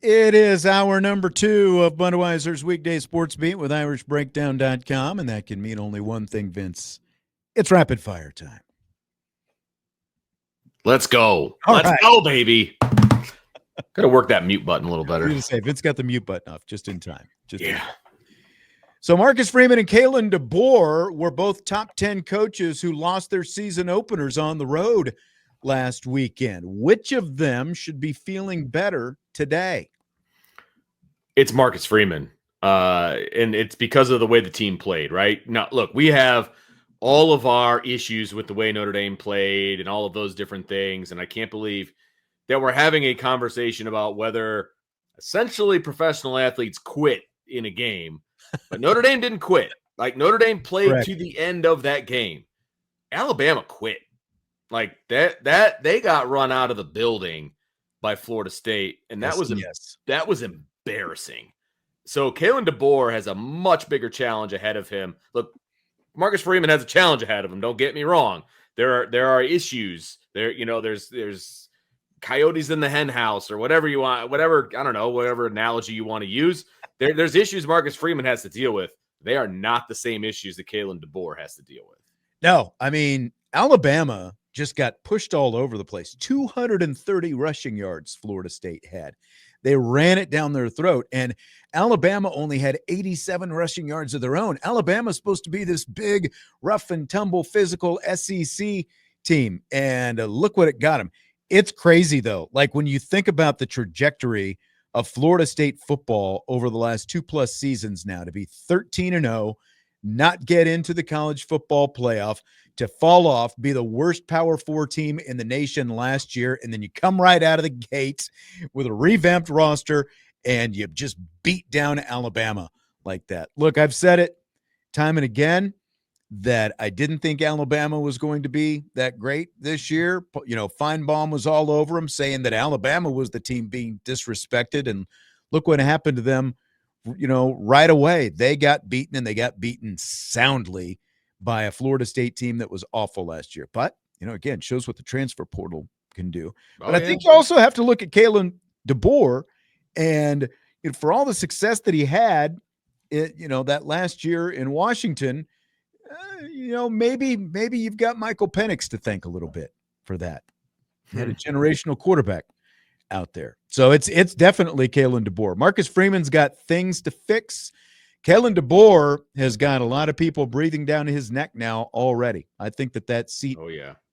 It is hour number 2 of Budweiser's Weekday Sports Beat with IrishBreakdown.com, and that can mean only one thing, Vince. It's rapid fire time. Let's go. All Let's right. go, baby. Got to work that mute button a little better. I was going to say, Vince got the mute button off just in time. In Yeah. time. So Marcus Freeman and Kalen DeBoer were both top 10 coaches who lost their season openers on the road last weekend. Which of them should be feeling better today? It's Marcus Freeman, and it's because of the way the team played, right? Now, look, we have all of our issues with the way Notre Dame played and all of those different things, and I can't believe that we're having a conversation about whether essentially professional athletes quit in a game, but Notre Dame didn't quit. Like, Notre Dame played Correct. to the end of that game. Alabama quit. Like, that they got run out of the building by Florida State, and that was embarrassing. So Kalen DeBoer has a much bigger challenge ahead of him. Look, Marcus Freeman has a challenge ahead of him. Don't get me wrong. There are issues. There's coyotes in the hen house or whatever you want, whatever analogy you want to use. There's issues Marcus Freeman has to deal with. They are not the same issues that Kalen DeBoer has to deal with. No, I mean, Alabama just got pushed all over the place. 230 rushing yards Florida State had. They ran it down their throat, and Alabama only had 87 rushing yards of their own. Alabama's supposed to be this big, rough and tumble, physical SEC team, and look what it got them. It's crazy, though. Like, when you think about the trajectory of Florida State football over the last 2+ seasons now, to be 13-0, not get into the college football playoff, to fall off, be the worst Power 4 team in the nation last year, and then you come right out of the gates with a revamped roster, and you just beat down Alabama like that. Look, I've said it time and again that I didn't think Alabama was going to be that great this year. You know, Feinbaum was all over them, saying that Alabama was the team being disrespected, and look what happened to them, you know, right away. They got beaten, and they got beaten soundly by a Florida State team that was awful last year. But, you know, again, shows what the transfer portal can do. But I think you also have to look at Kalen DeBoer, and you know, for all the success that he had, that last year in Washington, maybe you've got Michael Penix to thank a little bit for that. He had a generational quarterback out there. So it's definitely Kalen DeBoer. Marcus Freeman's got things to fix. Kalen DeBoer has got a lot of people breathing down his neck now already. I think that seat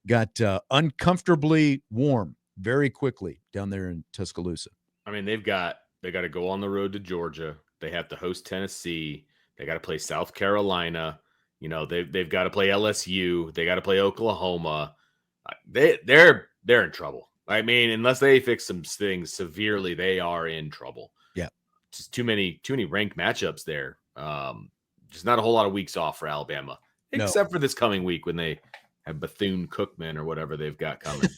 got uncomfortably warm very quickly down there in Tuscaloosa. I mean, they got to go on the road to Georgia. They have to host Tennessee. They got to play South Carolina. You know, they've got to play LSU. They got to play Oklahoma. They're in trouble. I mean, unless they fix some things severely, they are in trouble. Yeah, just too many ranked matchups there. Just not a whole lot of weeks off for Alabama, except for this coming week when they have Bethune-Cookman or whatever they've got coming.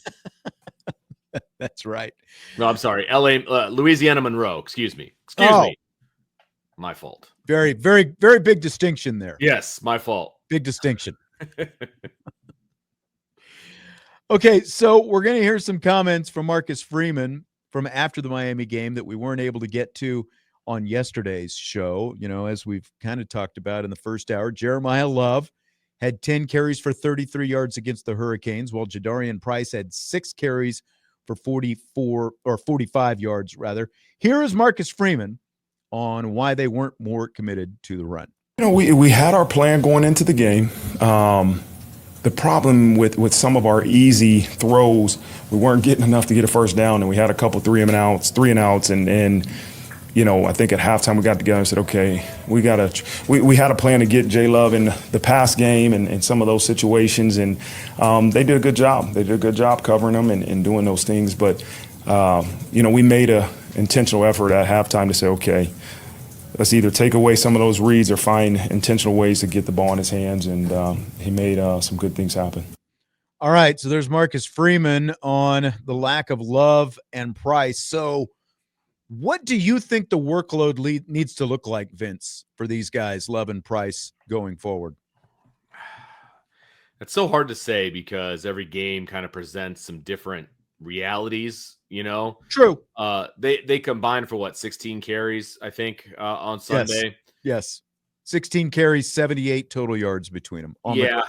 That's right. No, I'm sorry. Louisiana Monroe. Excuse me. My fault. Very, very, very big distinction there. Yes, my fault. Big distinction. Okay, so we're going to hear some comments from Marcus Freeman from after the Miami game that we weren't able to get to on yesterday's show. You know, as we've kind of talked about in the first hour, Jeremiyah Love had 10 carries for 33 yards against the Hurricanes, while Jadarian Price had 6 carries for 45 yards rather. Here is Marcus Freeman on why they weren't more committed to the run. You know, we had our plan going into the game. The problem with some of our easy throws, we weren't getting enough to get a first down, and we had a couple three and outs, and you know, I think at halftime we got together and said, okay, we had a plan to get J Love in the pass game and some of those situations, and they did a good job. They did a good job covering them and doing those things, but you know, we made a intentional effort at halftime to say, okay, let's either take away some of those reads or find intentional ways to get the ball in his hands, and he made some good things happen. All right, so there's Marcus Freeman on the lack of Love and Price. So what do you think the workload needs to look like, Vince, for these guys, Love and Price, going forward? It's so hard to say because every game kind of presents some different realities, you know. True. They combined for 16 carries, I think, on Sunday. Yes. 16 carries, 78 total yards between them. Yeah.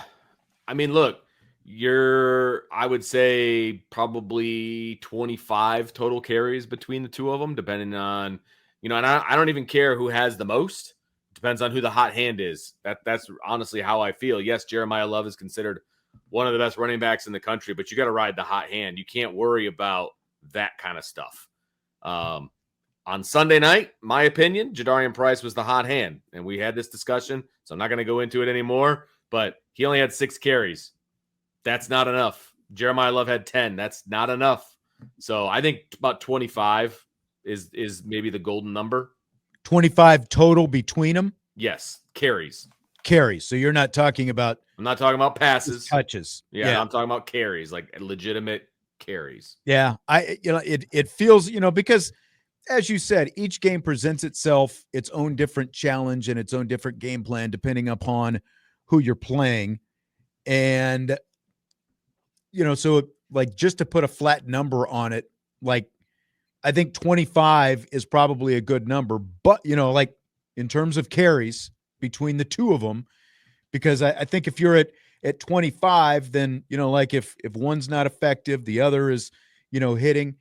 I mean, look, I would say probably 25 total carries between the two of them, depending on, and I don't even care who has the most. Depends on who the hot hand is. That's honestly how I feel. Yes, Jeremiyah Love is considered one of the best running backs in the country, but you got to ride the hot hand. You can't worry about that kind of stuff. On Sunday night, my opinion, Jadarian Price was the hot hand, and we had this discussion, so I'm not going to go into it anymore, but he only had 6 carries. That's not enough. Jeremiyah Love had 10. That's not enough. So I think about 25 is maybe the golden number. 25 total between them? Yes, carries. So you're not talking about... I'm not talking about passes. Touches. Yeah, I'm talking about carries, like legitimate carries. Yeah, it feels, because as you said, each game presents itself its own different challenge and its own different game plan depending upon who you're playing. And, so like just to put a flat number on it, like I think 25 is probably a good number, but, like in terms of carries between the two of them, because I think if you're at 25, then, like if one's not effective, the other is, hitting.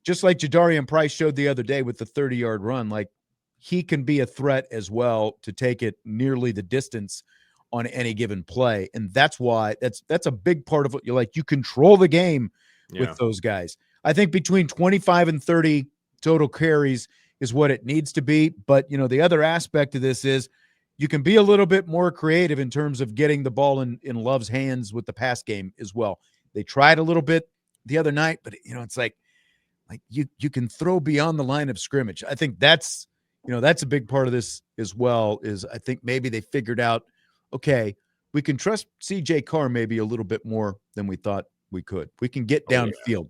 Just like Jadarian Price showed the other day with the 30-yard run, like he can be a threat as well to take it nearly the distance on any given play. And that's why that's a big part of what you like. You control the game with those guys. I think between 25 and 30 total carries is what it needs to be. But, the other aspect of this is you can be a little bit more creative in terms of getting the ball in Love's hands with the pass game as well. They tried a little bit the other night, but, it's like you can throw beyond the line of scrimmage. I think that's a big part of this as well, is I think maybe they figured out, okay, we can trust CJ Carr maybe a little bit more than we thought we could. We can get downfield.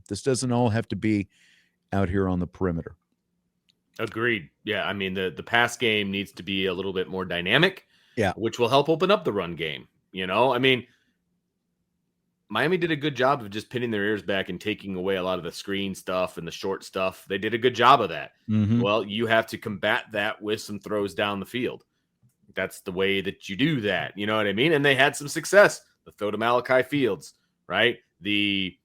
This doesn't all have to be out here on the perimeter. Agreed. Yeah. I mean, the pass game needs to be a little bit more dynamic, which will help open up the run game. I mean, Miami did a good job of just pinning their ears back and taking away a lot of the screen stuff and the short stuff. They did a good job of that. Mm-hmm. Well, you have to combat that with some throws down the field. That's the way that you do that. You know what I mean? And they had some success. The throw to Malachi Fields, right? It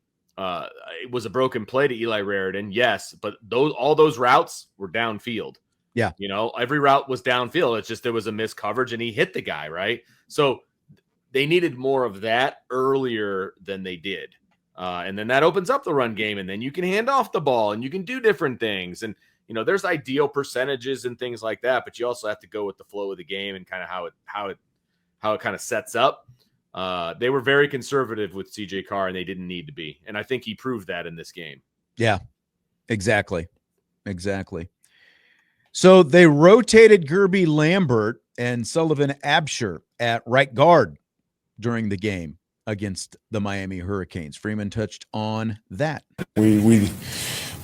was a broken play to Eli Raridan, yes, but all those routes were downfield. Yeah. Every route was downfield. It's just there was a missed coverage and he hit the guy, right? So they needed more of that earlier than they did. And then that opens up the run game, and then you can hand off the ball and you can do different things. And, there's ideal percentages and things like that, but you also have to go with the flow of the game and kind of how it kind of sets up. They were very conservative with CJ Carr, and they didn't need to be. And I think he proved that in this game. Yeah, exactly. So they rotated Guerby, Lambert, and Sullivan, Absher at right guard during the game against the Miami Hurricanes. Freeman touched on that.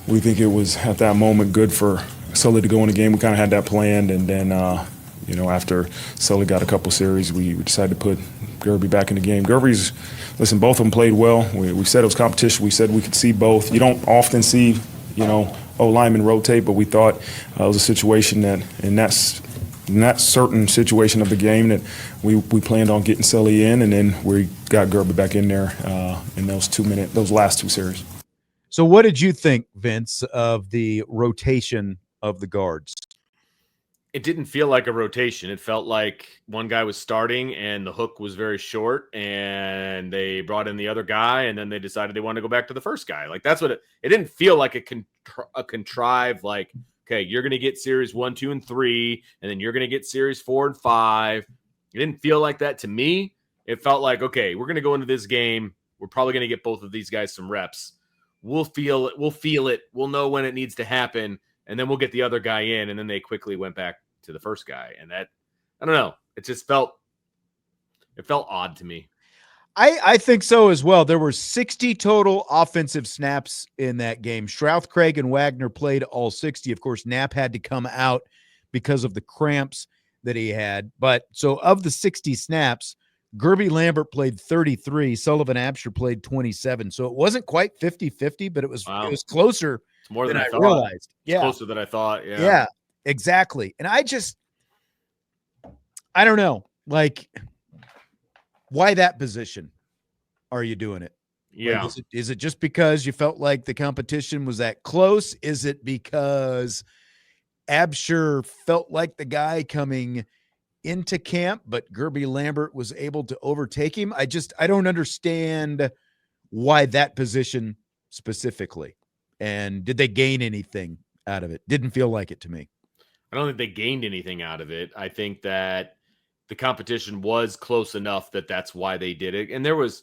We think it was at that moment good for Sully to go in the game. We kind of had that planned, and then after Sully got a couple series, we decided to put Guerby back in the game. Both of them played well. We said it was competition. We said we could see both. You don't often see, O-linemen rotate, but we thought it was a situation that in that certain situation of the game that we planned on getting Sully in, and then we got Guerby back in there in those last 2 series. So what did you think, Vince, of the rotation of the guards? It didn't feel like a rotation. It felt like one guy was starting and the hook was very short, and they brought in the other guy, and then they decided they wanted to go back to the first guy. Like, that's what it didn't feel like a contrived, like, okay, you're going to get series 1, 2, and 3, and then you're going to get series 4 and 5. It didn't feel like that to me. It felt like, okay, we're going to go into this game. We're probably going to get both of these guys some reps. We'll feel it. We'll know when it needs to happen, and then we'll get the other guy in, and then they quickly went back to the first guy. And that, I don't know. It just felt odd to me. I think so as well. There were 60 total offensive snaps in that game. Strouth, Craig, and Wagner played all 60. Of course, Knapp had to come out because of the cramps that he had. But so of the 60 snaps, Guerby Lambert played 33. Sullivan Absher played 27. So it wasn't quite 50-50, but it was closer. It's more than I thought. Realized. It's closer than I thought. Yeah. Yeah, exactly. And I don't know, like, why that position are you doing it? Yeah. Like, is it just because you felt like the competition was that close? Is it because Absher felt like the guy coming into camp, but Guerby Lambert was able to overtake him? I don't understand why that position specifically. And did they gain anything out of it? Didn't feel like it to me. I don't think they gained anything out of it. I think that the competition was close enough that that's why they did it. And there was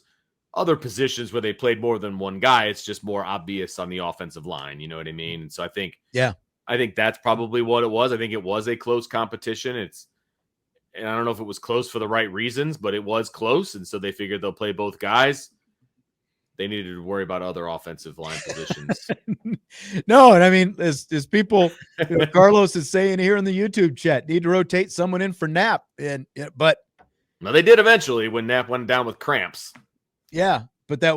other positions where they played more than one guy. It's just more obvious on the offensive line. You know what I mean? And so I think that's probably what it was. I think it was a close competition. And I don't know if it was close for the right reasons, but it was close. And so they figured they'll play both guys. They needed to worry about other offensive line positions. No, and I mean, as people, Carlos is saying here in the YouTube chat, need to rotate someone in for Knapp, but no, they did eventually when Knapp went down with cramps. Yeah, but that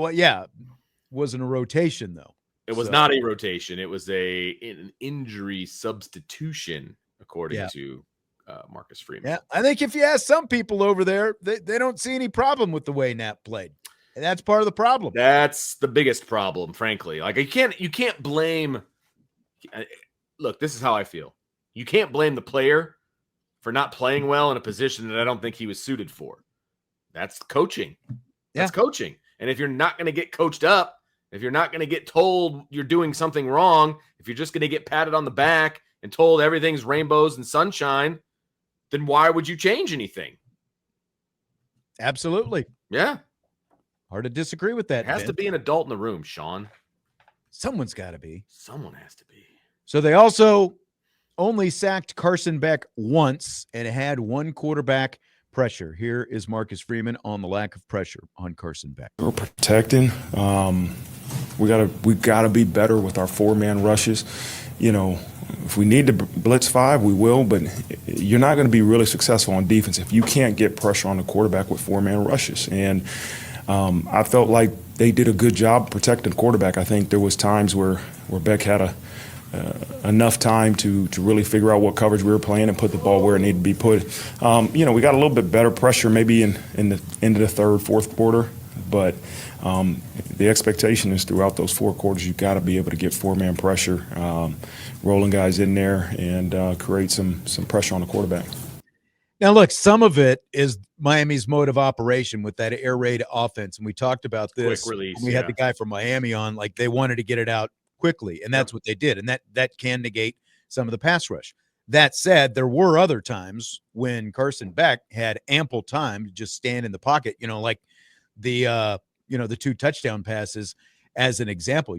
wasn't a rotation though. It was not a rotation. It was an injury substitution, according to Marcus Freeman. Yeah, I think if you ask some people over there, they don't see any problem with the way Knapp played. And that's part of the problem. That's the biggest problem, frankly. Like, you can't blame. Look, this is how I feel. You can't blame the player for not playing well in a position that I don't think he was suited for. That's coaching. That's coaching. And if you're not going to get coached up, if you're not going to get told you're doing something wrong, if you're just going to get patted on the back and told everything's rainbows and sunshine, then why would you change anything? Absolutely. Yeah. Hard to disagree with that. There has to be an adult in the room, Sean. Someone's got to be. Someone has to be. So they also only sacked Carson Beck once and had one quarterback pressure. Here is Marcus Freeman on the lack of pressure on Carson Beck. We're protecting. We gotta be better with our 4-man rushes. You know, if we need to blitz 5, we will, but you're not going to be really successful on defense if you can't get pressure on the quarterback with 4-man rushes. And I felt like they did a good job protecting the quarterback. I think there was times where Beck had enough time to really figure out what coverage we were playing and put the ball where it needed to be put. You know, we got a little bit better pressure maybe in the end of the third, fourth quarter, but the expectation is throughout those 4 quarters you've got to be able to get 4-man pressure, rolling guys in there and create some pressure on the quarterback. Now, look, some of it is Miami's mode of operation with that air raid offense, and we talked about this. Quick release. We had the guy from Miami on, like they wanted to get it out quickly, and that's what they did, and that can negate some of the pass rush. That said, there were other times when Carson Beck had ample time to just stand in the pocket, you know, like the 2 touchdown passes as an example.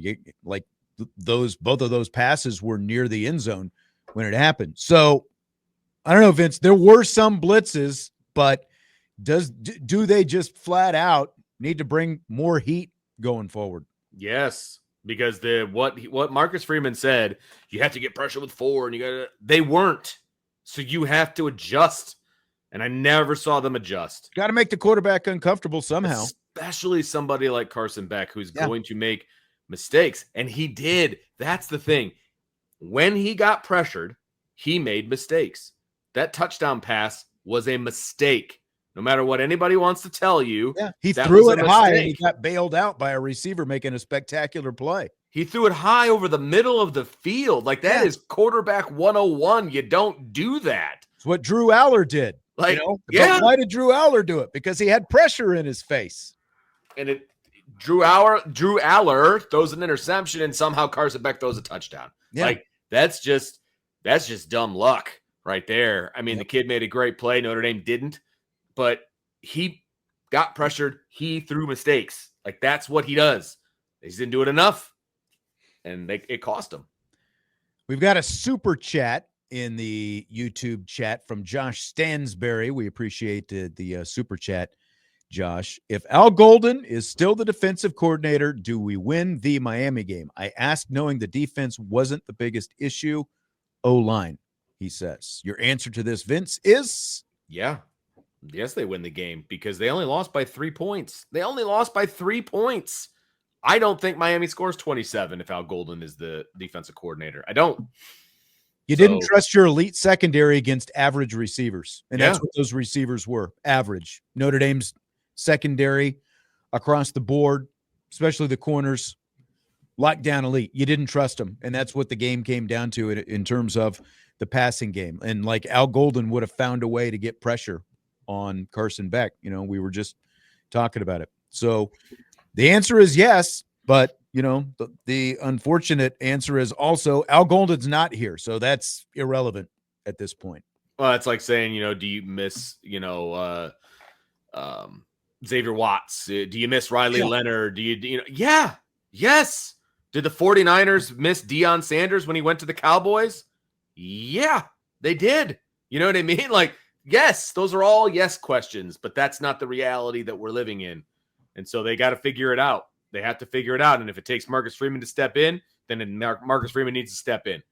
Both of those passes were near the end zone when it happened. So I don't know, Vince, there were some blitzes, but do they just flat out need to bring more heat going forward? Yes, because what Marcus Freeman said, you have to get pressure with 4 and they weren't. So you have to adjust. And I never saw them adjust. Got to make the quarterback uncomfortable somehow. Especially somebody like Carson Beck, who's going to make mistakes. And he did. That's the thing. When he got pressured, he made mistakes. That touchdown pass was a mistake. No matter what anybody wants to tell you. Yeah, he threw it high and he got bailed out by a receiver making a spectacular play. He threw it high over the middle of the field. Like, that is quarterback 101. You don't do that. It's what Drew Aller did. Like, But why did Drew Aller do it? Because he had pressure in his face. And Drew Aller throws an interception and somehow Carson Beck throws a touchdown. Yeah. Like, that's just dumb luck right there. I mean, the kid made a great play. Notre Dame didn't, but he got pressured. He threw mistakes. Like, that's what he does. He just didn't do it enough, and it cost him. We've got a super chat in the YouTube chat from Josh Stansberry. We appreciate the super chat, Josh. If Al Golden is still the defensive coordinator, do we win the Miami game? I asked knowing the defense wasn't the biggest issue. O-line, he says. Your answer to this, Vince, is? Yeah. Yes, they win the game because they only lost by 3 points. They only lost by 3 points. I don't think Miami scores 27 if Al Golden is the defensive coordinator. I don't. You didn't trust your elite secondary against average receivers, and that's what those receivers were, average. Notre Dame's secondary across the board, especially the corners, lockdown elite. You didn't trust them, and that's what the game came down to in terms of the passing game. And like Al Golden would have found a way to get pressure on Carson Beck. You know, we were just talking about it. So the answer is yes, but you know, the unfortunate answer is also Al Golden's not here. So that's irrelevant at this point. Well, it's like saying, you know, do you miss, Xavier Watts? Do you miss Riley Leonard? Do you know? Yeah. Yes. Did the 49ers miss Deion Sanders when he went to the Cowboys? Yeah, they did. You know what I mean? Like, yes, those are all yes questions, but that's not the reality that we're living in. And so they got to figure it out. They have to figure it out. And if it takes Marcus Freeman to step in, then Marcus Freeman needs to step in.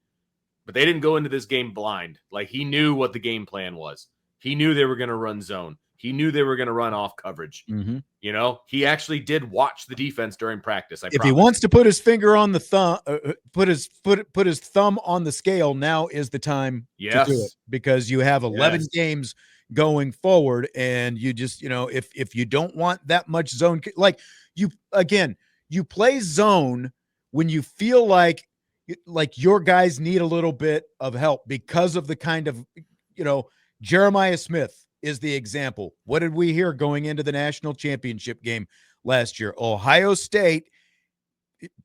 But they didn't go into this game blind. Like, he knew what the game plan was. He knew they were going to run zone. He knew they were going to run off coverage. Mm-hmm. You know, he actually did watch the defense during practice. If he wants to put his finger on the thumb, put his thumb on the scale, now is the time to do it, because you have 11 games going forward, and you just, you know, if you don't want that much zone, like you play zone when you feel like your guys need a little bit of help because of the kind of, you know, Jeremiyah Smith is the example. What did we hear going into the national championship game last year? Ohio State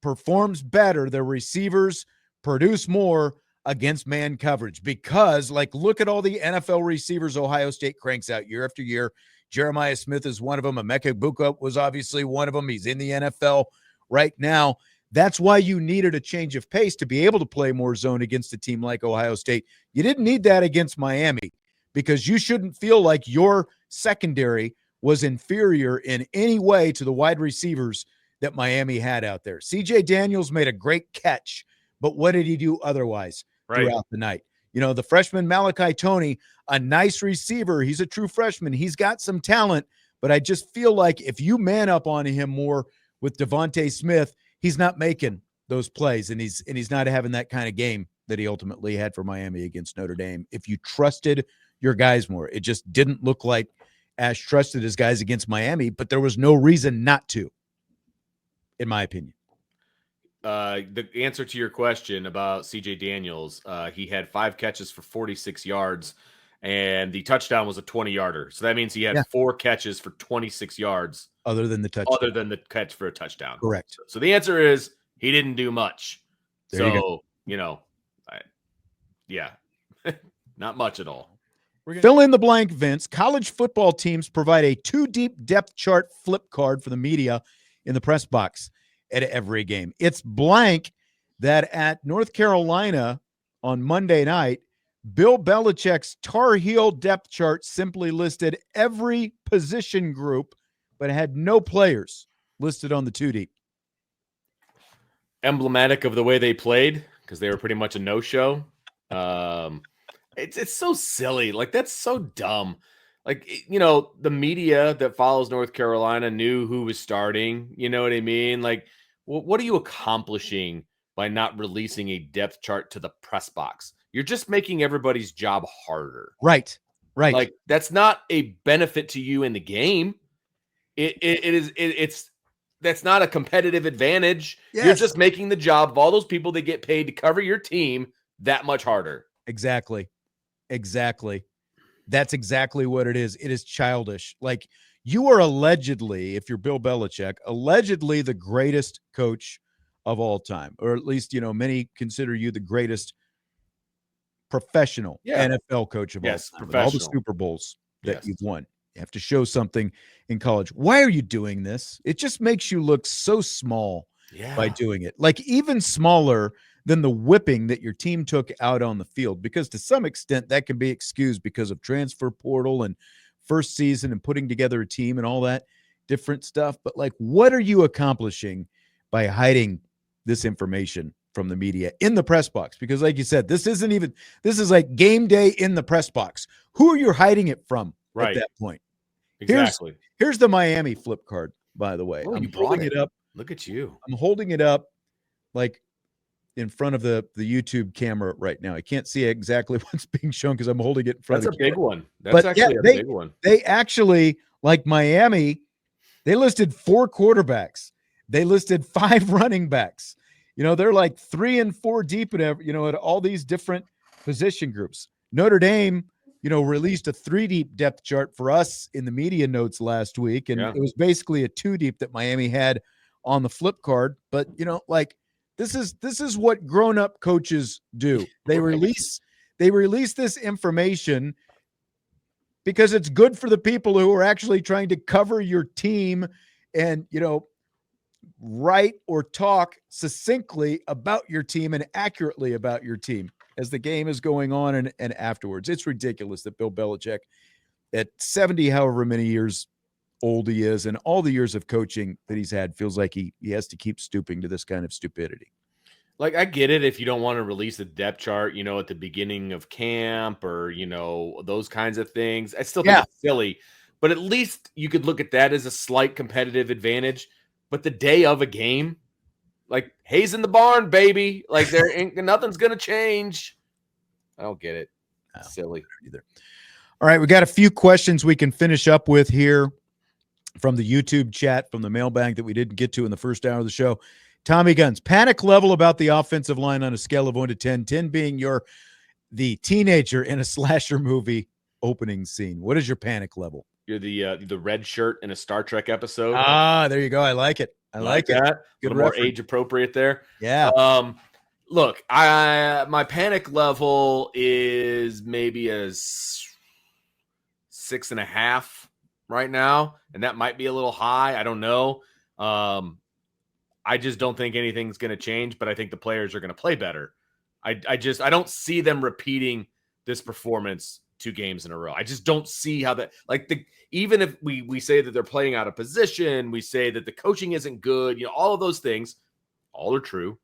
performs better. Their receivers produce more against man coverage because, like, look at all the NFL receivers Ohio State cranks out year after year. Jeremiyah Smith is one of them. Emeka Egbuka was obviously one of them. He's in the NFL right now. That's why you needed a change of pace to be able to play more zone against a team like Ohio State. You didn't need that against Miami, because you shouldn't feel like your secondary was inferior in any way to the wide receivers that Miami had out there. CJ Daniels made a great catch, but what did he do otherwise throughout the night? You know, the freshman Malachi Toney, a nice receiver. He's a true freshman. He's got some talent, but I just feel like if you man up on him more with Devontae Smith, he's not making those plays, and he's not having that kind of game that he ultimately had for Miami against Notre Dame. If you trusted your guys more, it just didn't look like Ash trusted his guys against Miami, but there was no reason not to, in my opinion. The answer to your question about CJ Daniels, he had 5 catches for 46 yards, and the touchdown was a 20-yarder. So that means he had 4 catches for 26 yards. Other than the touchdown. Other than the catch for a touchdown. Correct. So the answer is he didn't do much. There you go. You know, not much at all. Fill in the blank, Vince. College football teams provide a 2-deep depth chart flip card for the media in the press box at every game. It's blank that at North Carolina on Monday night, Bill Belichick's Tar Heel depth chart simply listed every position group, but had no players listed on the 2-deep. Emblematic of the way they played, because they were pretty much a no-show. It's so silly. Like, that's so dumb. Like, you know, the media that follows North Carolina knew who was starting. You know what I mean? Like, what are you accomplishing by not releasing a depth chart to the press box? You're just making everybody's job harder. Right. Like, that's not a benefit to you in the game. That's not a competitive advantage. Yes. You're just making the job of all those people that get paid to cover your team that much harder. Exactly. That's exactly what it is. It is childish. Like, you are allegedly, if you're Bill Belichick, allegedly the greatest coach of all time, or at least, you know, many consider you the greatest professional NFL coach of all time. All the Super Bowls that you've won. You have to show something in college. Why are you doing this? It just makes you look so small by doing it. Like, even smaller than the whipping that your team took out on the field, because to some extent that can be excused because of transfer portal and first season and putting together a team and all that different stuff. But, like, what are you accomplishing by hiding this information from the media in the press box? Because, like you said, this is like game day in the press box. Who are you hiding it from? right. at that point. Exactly. Here's the Miami flip card, by the way. Oh, I'm you brought holding it up. Look at you. I'm holding it up like in front of the YouTube camera right now. I can't see exactly what's being shown because I'm holding it in front of the camera. That's a big one. That's actually a big one. They actually, like Miami, they listed 4 quarterbacks. They listed 5 running backs. They're like 3 and 4 deep at at all these different position groups. Notre Dame, released a 3 deep depth chart for us in the media notes last week, and it was basically a 2 deep that Miami had on the flip card. But this is what grown-up coaches do. They release this information because it's good for the people who are actually trying to cover your team and write or talk succinctly about your team and accurately about your team as the game is going on and afterwards. It's ridiculous that Bill Belichick, at 70 however many years old he is and all the years of coaching that he's had, feels like he has to keep stooping to this kind of stupidity. Like, I get it if you don't want to release a depth chart, at the beginning of camp or, those kinds of things. I still think it's silly, but at least you could look at that as a slight competitive advantage. But the day of a game, like, hay's in the barn, baby. Like, nothing's going to change. I don't get it. It's silly. Either. All right, we got a few questions we can finish up with here from the YouTube chat, from the mailbag that we didn't get to in the first hour of the show. Tommy Guns, panic level about the offensive line on a scale of 1 to 10, 10 being the teenager in a slasher movie opening scene. What is your panic level? You're the red shirt in a Star Trek episode. There you go. I like it. I like that. Good, a little more age appropriate there. Yeah. Look, my panic level is maybe a 6.5 right now, and that might be a little high. I don't know. I just don't think anything's going to change, but I think the players are going to play better. I don't see them repeating this performance 2 games in a row. I just don't see how that, even if we say that they're playing out of position, we say that the coaching isn't good, all of those things, all are true.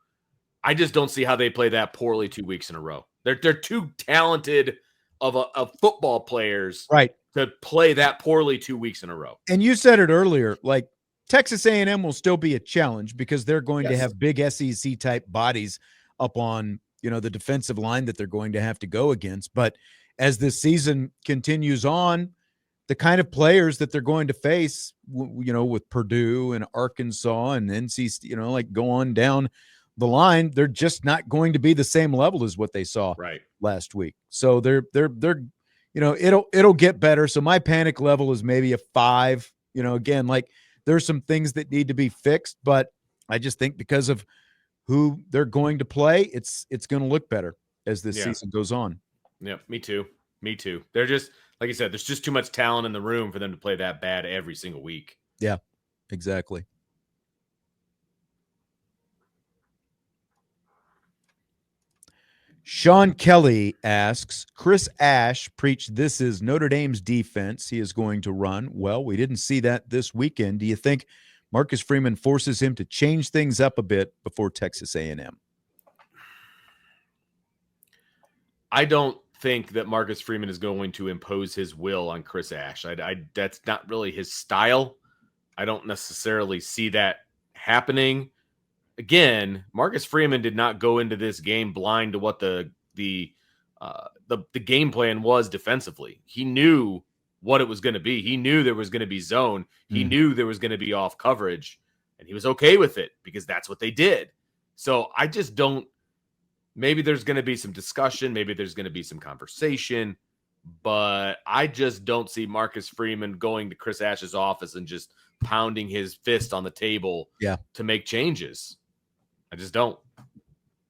I just don't see how they play that poorly 2 weeks in a row. They're too talented of football players, right, to play that poorly 2 weeks in a row. And you said it earlier, like, Texas A&M will still be a challenge because they're going to have big SEC type bodies up on, the defensive line that they're going to have to go against. But as this season continues on, the kind of players that they're going to face, with Purdue and Arkansas and NC, go on down the line, they're just not going to be the same level as what they saw last week. So they're it'll get better. So my panic level is maybe a 5. Again, there's some things that need to be fixed, but I just think because of who they're going to play, it's going to look better as this season goes on. Yeah, me too. They're just, like I said, there's just too much talent in the room for them to play that bad every single week. Yeah, exactly. Sean Kelly asks, Chris Ash preached this is Notre Dame's defense he is going to run. Well, we didn't see that this weekend. Do you think Marcus Freeman forces him to change things up a bit before Texas A&M? I don't think that Marcus Freeman is going to impose his will on Chris Ash. That's not really his style. I don't necessarily see that happening. Again, Marcus Freeman did not go into this game blind to what the game plan was defensively. He knew what it was going to be. He knew there was going to be zone. He knew there was going to be off coverage, and he was okay with it because that's what they did. So I just don't. Maybe there's going to be some discussion. Maybe there's going to be some conversation, but I just don't see Marcus Freeman going to Chris Ash's office and just pounding his fist on the table to make changes. I just don't.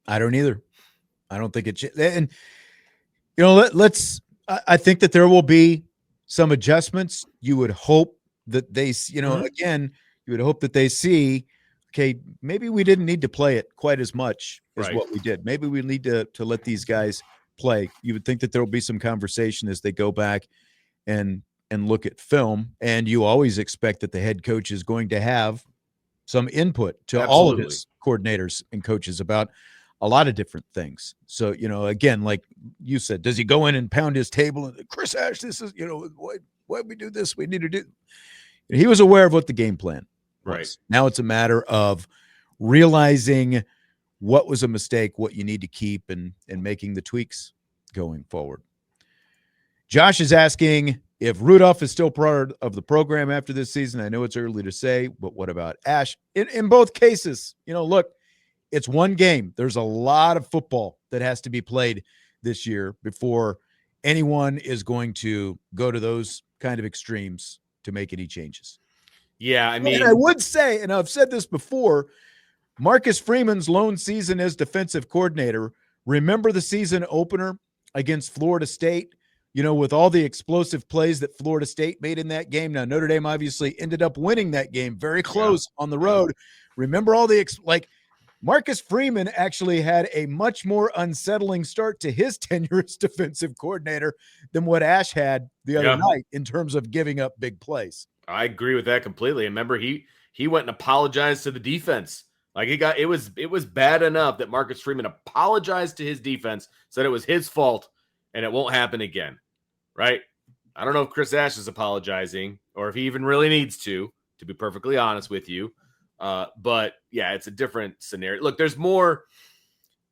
I don't either. I don't think and let's. I think that there will be some adjustments. You would hope that they, again, you would hope that they see, okay, maybe we didn't need to play it quite as much as what we did. Maybe we need to let these guys play. You would think that there will be some conversation as they go back and look at film, and you always expect that the head coach is going to have some input to all of his coordinators and coaches about a lot of different things. So, again, like you said, does he go in and pound his table and Chris Ash, this is, Why we do this? We need to do. He was aware of what the game plan was. Right. Now it's a matter of realizing what was a mistake, what you need to keep, and making the tweaks going forward. Josh is asking if Rudolph is still part of the program after this season. I know it's early to say, but what about Ash? In both cases, look, it's one game. There's a lot of football that has to be played this year before anyone is going to go to those kind of extremes to make any changes. Yeah, I mean, and I would say, and I've said this before, Marcus Freeman's lone season as defensive coordinator, remember the season opener against Florida State, with all the explosive plays that Florida State made in that game. Now, Notre Dame obviously ended up winning that game very close on the road. Remember all the Marcus Freeman actually had a much more unsettling start to his tenure as defensive coordinator than what Ash had the other night in terms of giving up big plays. I agree with that completely. Remember, he went and apologized to the defense. Like it was bad enough that Marcus Freeman apologized to his defense, said it was his fault, and it won't happen again. Right? I don't know if Chris Ash is apologizing or if he even really needs to be perfectly honest with you. But yeah, it's a different scenario. Look, there's more.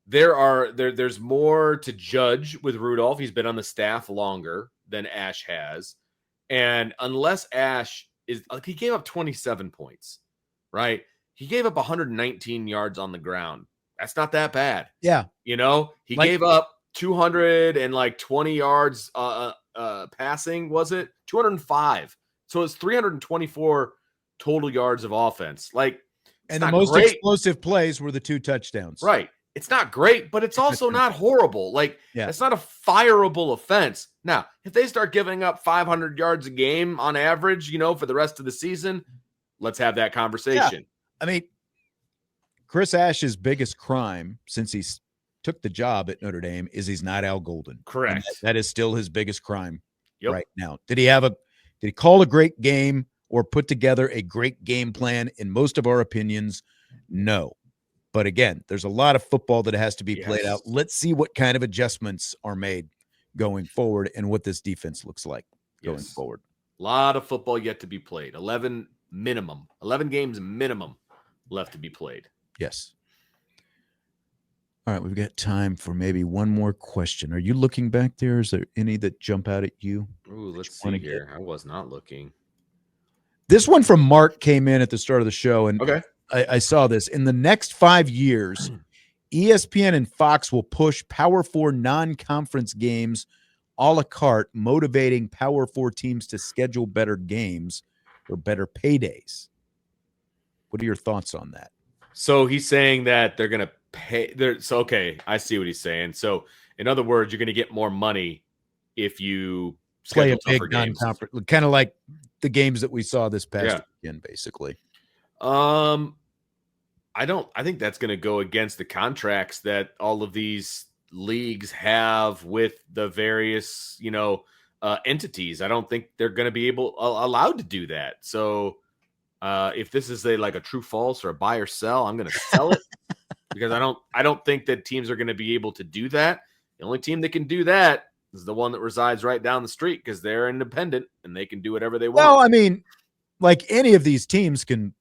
There's more to judge with Rudolph. He's been on the staff longer than Ash has. And unless Ash he gave up 27 points, right? He gave up 119 yards on the ground. That's not that bad. Yeah. He gave up 220 yards passing, was it? 205. So it's 324 total yards of offense. And the most explosive plays were the 2 touchdowns. Right. It's not great, but it's also not horrible. It's not a fireable offense. Now, if they start giving up 500 yards a game on average, for the rest of the season, let's have that conversation. Yeah. I mean, Chris Ash's biggest crime since he took the job at Notre Dame is he's not Al Golden. Correct. That is still his biggest crime right now. Did he call a great game or put together a great game plan? In most of our opinions, no. But again, there's a lot of football that has to be played out. Let's see what kind of adjustments are made going forward and what this defense looks like going forward. A lot of football yet to be played. 11 games minimum left to be played. Yes. All right, we've got time for maybe one more question. Are you looking back there? Is there any that jump out at you? Ooh, let's see here. I was not looking. This one from Mark came in at the start of the show, and okay. I saw this. In the next 5 years, ESPN and Fox will push Power 4 non-conference games a la carte, motivating Power 4 teams to schedule better games or better paydays. What are your thoughts on that? So he's saying that they're going to pay. Okay, I see what he's saying. So in other words, you're going to get more money if you play a big non-conference, kind of like the games that we saw this past weekend, basically. I think that's going to go against the contracts that all of these leagues have with the various, entities. I don't think they're going to be allowed to do that. So if this is a true false or a buy or sell, I'm going to sell it because I don't think that teams are going to be able to do that. The only team that can do that is the one that resides right down the street because they're independent and they can do whatever they want. Well, I mean, like any of these teams can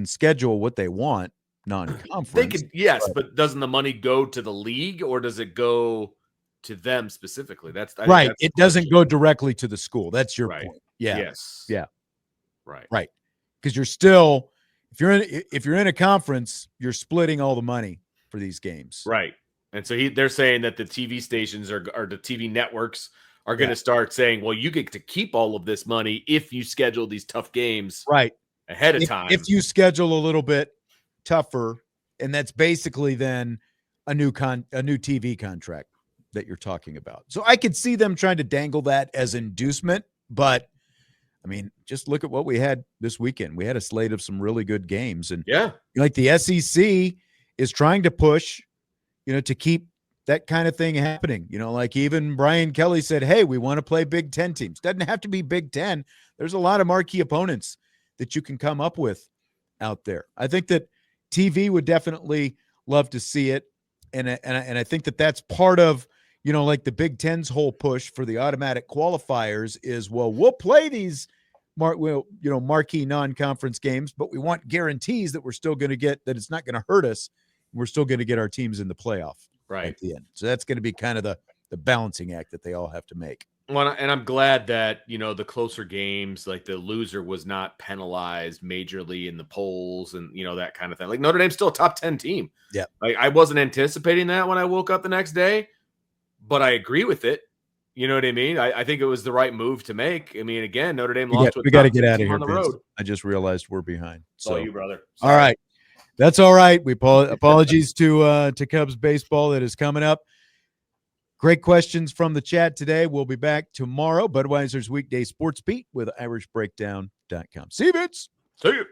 schedule what they want non-conference. They could, yes, but doesn't the money go to the league or does it go to them specifically? That's right. It doesn't go directly to the school. That's your point. Yeah. Yes. Yeah. Right. Because you're still, if you're in a conference, you're splitting all the money for these games. Right. And so they're saying that the TV stations or the TV networks are going to start saying, well, you get to keep all of this money if you schedule these tough games ahead of time. If you schedule a little bit tougher, and that's basically then a new TV contract that you're talking about. So I could see them trying to dangle that as inducement, but I mean, just look at what we had this weekend. We had a slate of some really good games, and like the SEC is trying to push, to keep that kind of thing happening. Like even Brian Kelly said, hey, we want to play Big Ten teams. Doesn't have to be Big Ten. There's a lot of marquee opponents that you can come up with out there. I think that TV would definitely love to see it. And I think that that's part of, like the Big Ten's whole push for the automatic qualifiers is, well, we'll play these marquee non-conference games, but we want guarantees that we're still going to get, that it's not going to hurt us. We're still going to get our teams in the playoff at the end. So that's going to be kind of the balancing act that they all have to make. Well, and I'm glad that, the closer games, like the loser was not penalized majorly in the polls and, that kind of thing. Like Notre Dame's still a top 10 team. Yeah. Like I wasn't anticipating that when I woke up the next day, but I agree with it. You know what I mean? I think it was the right move to make. I mean, again, Notre Dame lost. We got to get out of here on the road. I just realized we're behind. So you, brother. Sorry. All right. That's all right. We apologies to Cubs baseball that is coming up. Great questions from the chat today. We'll be back tomorrow. Budweiser's Weekday Sports Beat with IrishBreakdown.com. See you, Vince. See you.